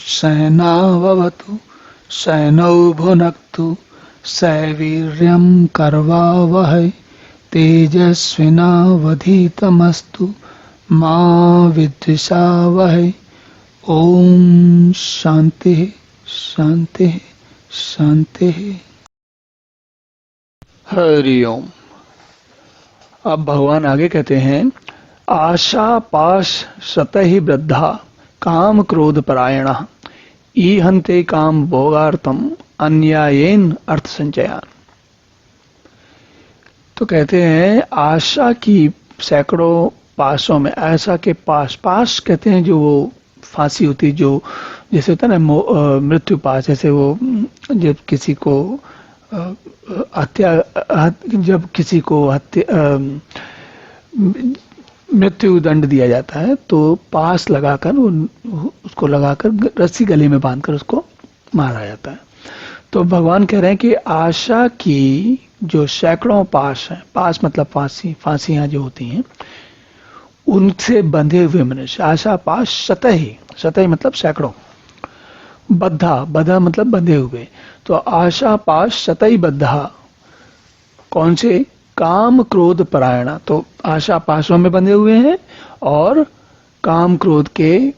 सहनाववतु सहनौ भुनक्तु सवीर्यं कर्वावहै तेजस्विनावधीतमस्तु मा विद्विषावहै। ओम शांति शांति शांति। हरि ओम। अब भगवान आगे कहते हैं, आशा पाश शतहि बद्धा काम क्रोध परायण ईहन्ते काम भोगार्थम अन्यायेन अर्थ संचयान। तो कहते हैं आशा की सैकड़ों पासों में, आशा के पास कहते हैं जो वो फांसी होती, जो जैसे होता है ना मृत्यु पास, जैसे वो जब किसी को मृत्यु दंड दिया जाता है तो पास लगाकर उसको लगाकर रस्सी गले में बांधकर उसको मारा जाता है। तो भगवान कह रहे हैं कि आशा की जो सैकड़ों पास हैं, पास मतलब फांसियां जो होती हैं, उनसे बंधे हुए मनुष्य, आशा पास शतही मतलब सैकड़ों, बद्धा मतलब बंधे हुए। तो आशा पास शतही बद्धा, कौन से? काम क्रोध परायणा। तो आशा पासों में बंधे हुए हैं और काम क्रोध के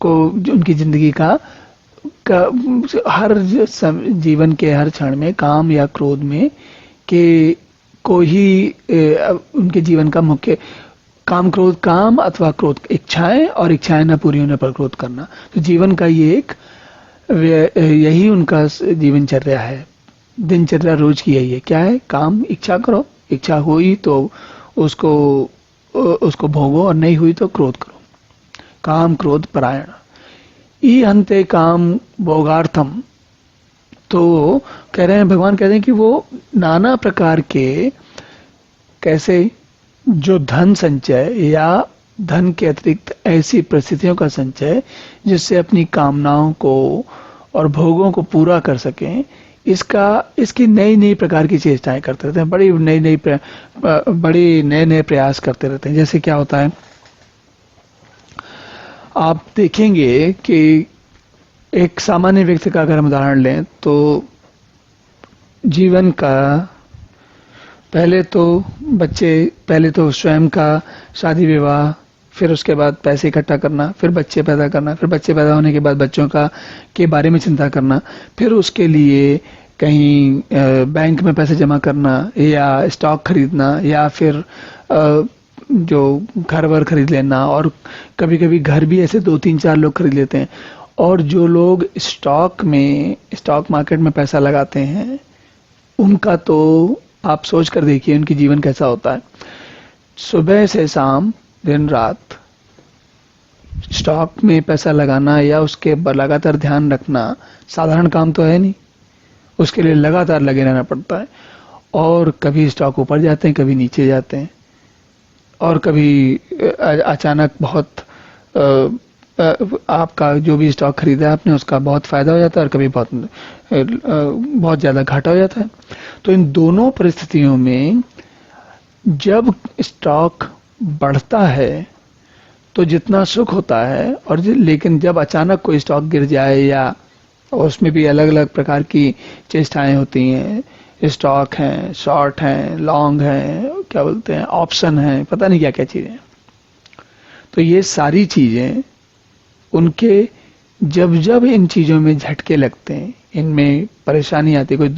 को उनकी जिंदगी का हर जीवन के हर क्षण में काम या क्रोध में के को ही उनके जीवन का मुख्य काम क्रोध, काम अथवा क्रोध, इच्छाएं और इच्छाएं न पूरी होने पर क्रोध करना। तो जीवन का ये एक यही उनका जीवनचर्या है, दिनचर्या रोज की यही है। क्या है? काम, इच्छा करो, इच्छा हुई तो उसको भोगो और नहीं हुई तो क्रोध करो। काम क्रोध परायण ई हंते काम भोगार्थम। तो कह रहे हैं, भगवान कह रहे हैं कि वो नाना प्रकार के, कैसे, जो धन संचय या धन के अतिरिक्त ऐसी परिस्थितियों का संचय जिससे अपनी कामनाओं को और भोगों को पूरा कर सकें, इसकी नई प्रकार की चेष्टाएं करते रहते हैं, बड़ी नए प्रयास करते रहते हैं। जैसे क्या होता है, आप देखेंगे कि एक सामान्य व्यक्ति का अगर हम उदाहरण लें तो जीवन का पहले तो स्वयं का शादी विवाह, फिर उसके बाद पैसे इकट्ठा करना, फिर बच्चे पैदा करना, फिर बच्चे पैदा होने के बाद बच्चों के बारे में चिंता करना, फिर उसके लिए कहीं बैंक में पैसे जमा करना या स्टॉक खरीदना या फिर जो घर वर खरीद लेना, और कभी कभी घर भी ऐसे 2-3-4 लोग खरीद लेते हैं। और जो लोग स्टॉक मार्केट में पैसा लगाते हैं, उनका तो आप सोच कर देखिए उनकी जीवन कैसा होता है। सुबह से शाम दिन रात स्टॉक में पैसा लगाना या उसके लगातार ध्यान रखना साधारण काम तो है नहीं, उसके लिए लगातार लगे रहना पड़ता है। और कभी स्टॉक ऊपर जाते हैं, कभी नीचे जाते हैं, और कभी अचानक बहुत आपका जो भी स्टॉक खरीदा है आपने उसका बहुत फायदा हो जाता है, और कभी बहुत ज्यादा घाटा हो जाता है। तो इन दोनों परिस्थितियों में जब स्टॉक बढ़ता है तो जितना सुख होता है, और लेकिन जब अचानक कोई स्टॉक गिर जाए, या उसमें भी अलग अलग प्रकार की चेष्टाएं होती हैं, स्टॉक हैं, शॉर्ट हैं, लॉन्ग हैं, क्या बोलते हैं, ऑप्शन हैं, पता नहीं क्या क्या चीजें। तो ये सारी चीजें उनके जब इन चीजों में झटके लगते हैं, इनमें परेशानी आती है,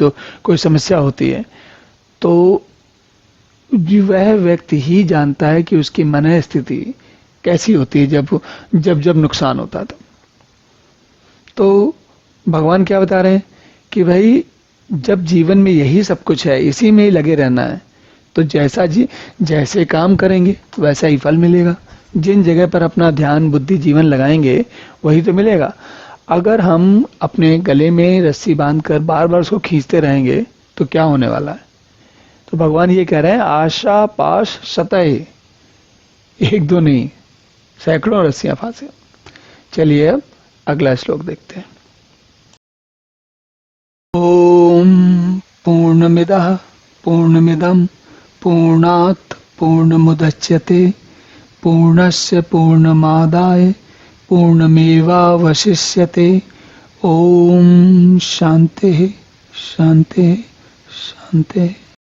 कोई समस्या होती है, तो वह व्यक्ति ही जानता है कि उसकी मन स्थिति कैसी होती है जब नुकसान होता है। तो भगवान क्या बता रहे हैं कि भाई जब जीवन में यही सब कुछ है, इसी में ही लगे रहना है, तो जैसे काम करेंगे वैसा ही फल मिलेगा। जिन जगह पर अपना ध्यान बुद्धि जीवन लगाएंगे वही तो मिलेगा। अगर हम अपने गले में रस्सी बांधकर बार बार उसको खींचते रहेंगे तो क्या होने वाला है? तो भगवान ये कह रहे हैं, आशा पाश शतहि, एक दो नहीं, सैकड़ों रस्सियां फांसे। चलिए अब अगला श्लोक देखते हैं। ओम पूर्णमिदः पूर्णमिदं पूर्णात् पूर्णमुदच्यते पूर्णस्य पूर्णमादाय पूर्णमेवावशिष्यते। ओम शांति शांति शांति।